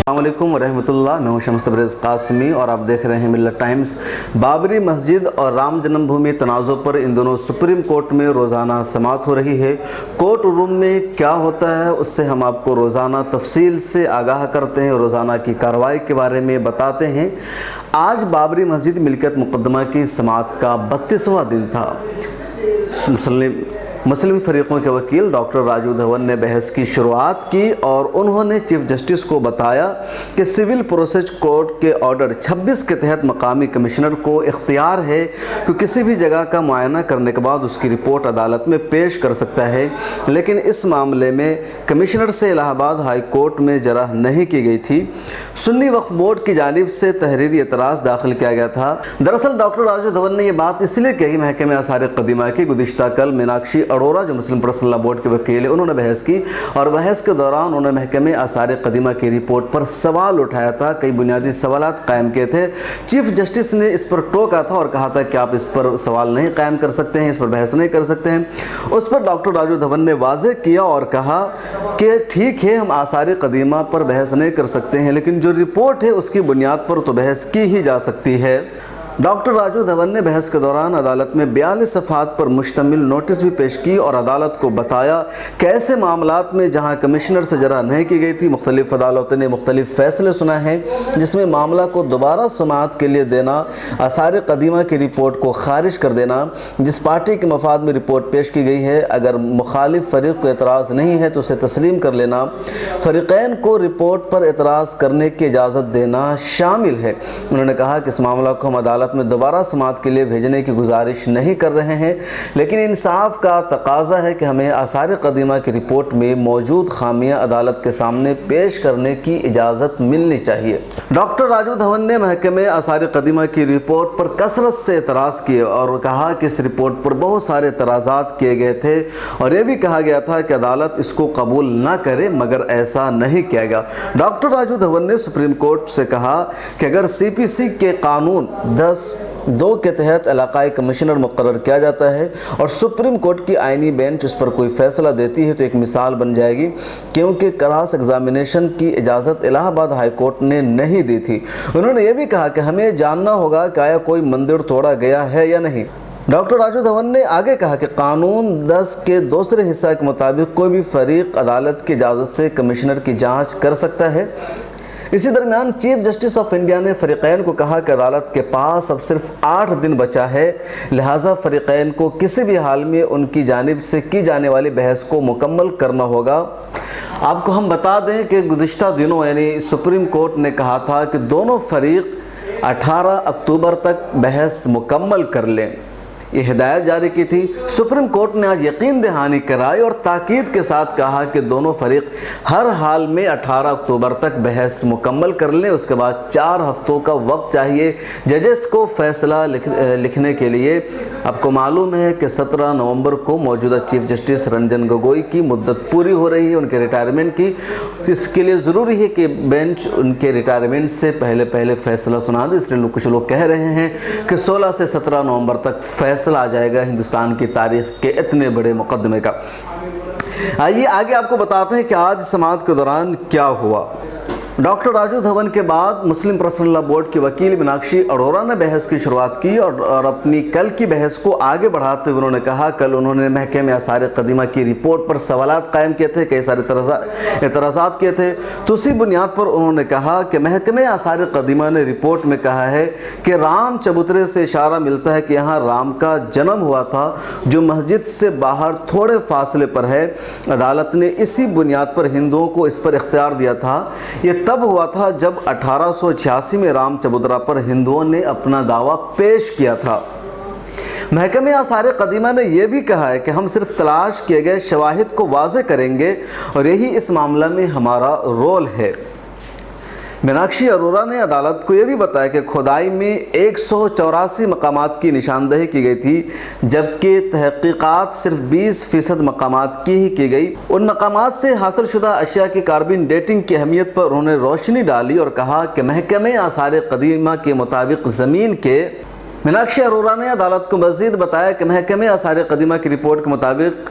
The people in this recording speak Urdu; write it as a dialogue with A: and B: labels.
A: السلام علیکم ورحمۃ اللہ، میں ہوں شمس تبریز قاسمی اور آپ دیکھ رہے ہیں ملت ٹائمز۔ بابری مسجد اور رام جنم بھومی تنازع پر ان دونوں سپریم کورٹ میں روزانہ سماعت ہو رہی ہے۔ کورٹ روم میں کیا ہوتا ہے اس سے ہم آپ کو روزانہ تفصیل سے آگاہ کرتے ہیں، روزانہ کی کارروائی کے بارے میں بتاتے ہیں۔ آج بابری مسجد ملکیت مقدمہ کی سماعت کا 32واں دن تھا۔ مسلم فریقوں کے وکیل ڈاکٹر راجو دھون نے بحث کی شروعات کی اور انہوں نے چیف جسٹس کو بتایا کہ سول پروسیس کوڈ کے آرڈر 26 کے تحت مقامی کمشنر کو اختیار ہے کہ کسی بھی جگہ کا معائنہ کرنے کے بعد اس کی رپورٹ عدالت میں پیش کر سکتا ہے، لیکن اس معاملے میں کمشنر سے الہ آباد ہائی کورٹ میں جرح نہیں کی گئی تھی۔ سنی وقف بورڈ کی جانب سے تحریری اعتراض داخل کیا گیا تھا۔ دراصل ڈاکٹر راجو دھون نے یہ بات اس لیے کہی محکمہ آثار قدیمہ کی گزشتہ کل میناکشی اروڑا جو مسلم پرسنل لا بورڈ کے وکیل ہیں انہوں نے بحث کی، اور بحث کے دوران انہوں نے محکمہ آثار قدیمہ کی رپورٹ پر سوال اٹھایا تھا، کئی بنیادی سوالات قائم کیے تھے۔ چیف جسٹس نے اس پر ٹوکا تھا اور کہا تھا کہ آپ اس پر سوال نہیں قائم کر سکتے ہیں، اس پر بحث نہیں کر سکتے ہیں۔ اس پر ڈاکٹر راجو دھون نے واضح کیا اور کہا کہ ٹھیک ہے، ہم آثار قدیمہ پر بحث نہیں کر سکتے ہیں، لیکن جو رپورٹ ہے اس کی بنیاد پر تو بحث کی ہی جا سکتی ہے۔ ڈاکٹر راجو دھون نے بحث کے دوران عدالت میں 42 صفحات پر مشتمل نوٹس بھی پیش کی اور عدالت کو بتایا کہ ایسے معاملات میں جہاں کمشنر سے جرح نہیں کی گئی تھی، مختلف عدالتوں نے مختلف فیصلے سنا ہے جس میں معاملہ کو دوبارہ سماعت کے لیے دینا، آثار قدیمہ کی رپورٹ کو خارج کر دینا، جس پارٹی کے مفاد میں رپورٹ پیش کی گئی ہے اگر مخالف فریق کو اعتراض نہیں ہے تو اسے تسلیم کر لینا، فریقین کو رپورٹ پر اعتراض کرنے کی اجازت دینا شامل ہے۔ انہوں نے کہا کہ اس معاملہ کو ہم عدالت میں دوبارہ سماعت کے لیے بھیجنے کی گزارش نہیں کر رہے ہیں، لیکن انصاف کا تقاضا ہے کہ ہمیں آثار قدیمہ کی رپورٹ میں موجود خامیاں عدالت کے سامنے پیش کرنے کی اجازت ملنی چاہیے۔ ڈاکٹر راجو دھون نے محکمہ آثار قدیمہ کی رپورٹ پر کثرت سے اعتراض کیے اور کہا کہ اس رپورٹ پر بہت سارے اعتراضات کیے گئے تھے اور یہ بھی کہا گیا تھا کہ عدالت اس کو قبول نہ کرے، مگر ایسا نہیں کیا گیا۔ ڈاکٹر راجو دھون نے سپریم کورٹ سے کہا کہ اگر سی پی سی کے قانون 10(2) کے تحت علاقائی کمشنر مقرر کیا جاتا ہے اور سپریم کورٹ کی آئینی بینچ اس پر کوئی فیصلہ دیتی ہے تو ایک مثال بن جائے گی، کیونکہ کراس ایگزامینیشن کی اجازت الہ آباد ہائی کورٹ نے نہیں دی تھی۔ انہوں نے یہ بھی کہا کہ ہمیں جاننا ہوگا کہ آیا کوئی مندر توڑا گیا ہے یا نہیں۔ ڈاکٹر راجو دھون نے آگے کہا کہ قانون 10 کے دوسرے حصہ کے مطابق کوئی بھی فریق عدالت کی اجازت سے کمشنر کی جانچ کر سکتا ہے۔ اسی درمیان چیف جسٹس آف انڈیا نے فریقین کو کہا کہ عدالت کے پاس اب صرف 8 دن بچا ہے، لہٰذا فریقین کو کسی بھی حال میں ان کی جانب سے کی جانے والی بحث کو مکمل کرنا ہوگا۔ آپ کو ہم بتا دیں کہ گزشتہ دنوں یعنی سپریم کورٹ نے کہا تھا کہ دونوں فریق 18 اکتوبر تک بحث مکمل کر لیں، یہ ہدایت جاری کی تھی۔ سپریم کورٹ نے آج یقین دہانی کرائی اور تاکید کے ساتھ کہا کہ دونوں فریق ہر حال میں 18 اکتوبر تک بحث مکمل کر لیں، اس کے بعد 4 ہفتوں کا وقت چاہیے ججز کو فیصلہ لکھنے کے لیے۔ آپ کو معلوم ہے کہ 17 نومبر کو موجودہ چیف جسٹس رنجن گگوئی کی مدت پوری ہو رہی ہے ان کے ریٹائرمنٹ کی، تو اس کے لیے ضروری ہے کہ بینچ ان کے ریٹائرمنٹ سے پہلے فیصلہ سنا دے۔ اس لیے کچھ لوگ کہہ رہے ہیں کہ 16 سے 17 نومبر تک فیصلہ آ جائے گا ہندوستان کی تاریخ کے اتنے بڑے مقدمے کا۔ آئیے آگے آپ کو بتاتے ہیں کہ آج سماعت کے دوران کیا ہوا۔ ڈاکٹر راجو دھون کے بعد مسلم پرسنل لا بورڈ کی وکیل میناکشی اروڑا نے بحث کی شروعات کی اور اپنی کل کی بحث کو آگے بڑھاتے ہوئے انہوں نے کہا کل انہوں نے محکمہ آثار قدیمہ کی رپورٹ پر سوالات قائم کیے تھے، کئی سارے اعتراضات کیے تھے، تو اسی بنیاد پر انہوں نے کہا کہ محکمہ آثار قدیمہ نے رپورٹ میں کہا ہے کہ رام چبوترے سے اشارہ ملتا ہے کہ یہاں رام کا جنم ہوا تھا جو مسجد سے باہر تھوڑے فاصلے پر ہے۔ عدالت نے اسی بنیاد پر ہندوؤں کو اس پر اختیار دیا تھا۔ یہ تب ہوا تھا جب 1886 میں رام چبوترا پر ہندوؤں نے اپنا دعویٰ پیش کیا تھا۔ محکمہ آثار قدیمہ نے یہ بھی کہا ہے کہ ہم صرف تلاش کیے گئے شواہد کو واضح کریں گے اور یہی اس معاملہ میں ہمارا رول ہے۔ میناکشی اروڑا نے عدالت کو یہ بھی بتایا کہ کھدائی میں 184 مقامات کی نشاندہی کی گئی تھی، جبکہ تحقیقات صرف 20% مقامات کی ہی کی گئی۔ ان مقامات سے حاصل شدہ اشیاء کی کاربن ڈیٹنگ کی اہمیت پر انہوں نے روشنی ڈالی اور کہا کہ محکمہ آثار قدیمہ کے مطابق زمین کے میناکشی اروڑا نے عدالت کو مزید بتایا کہ محکمہ آثار قدیمہ کی رپورٹ کے مطابق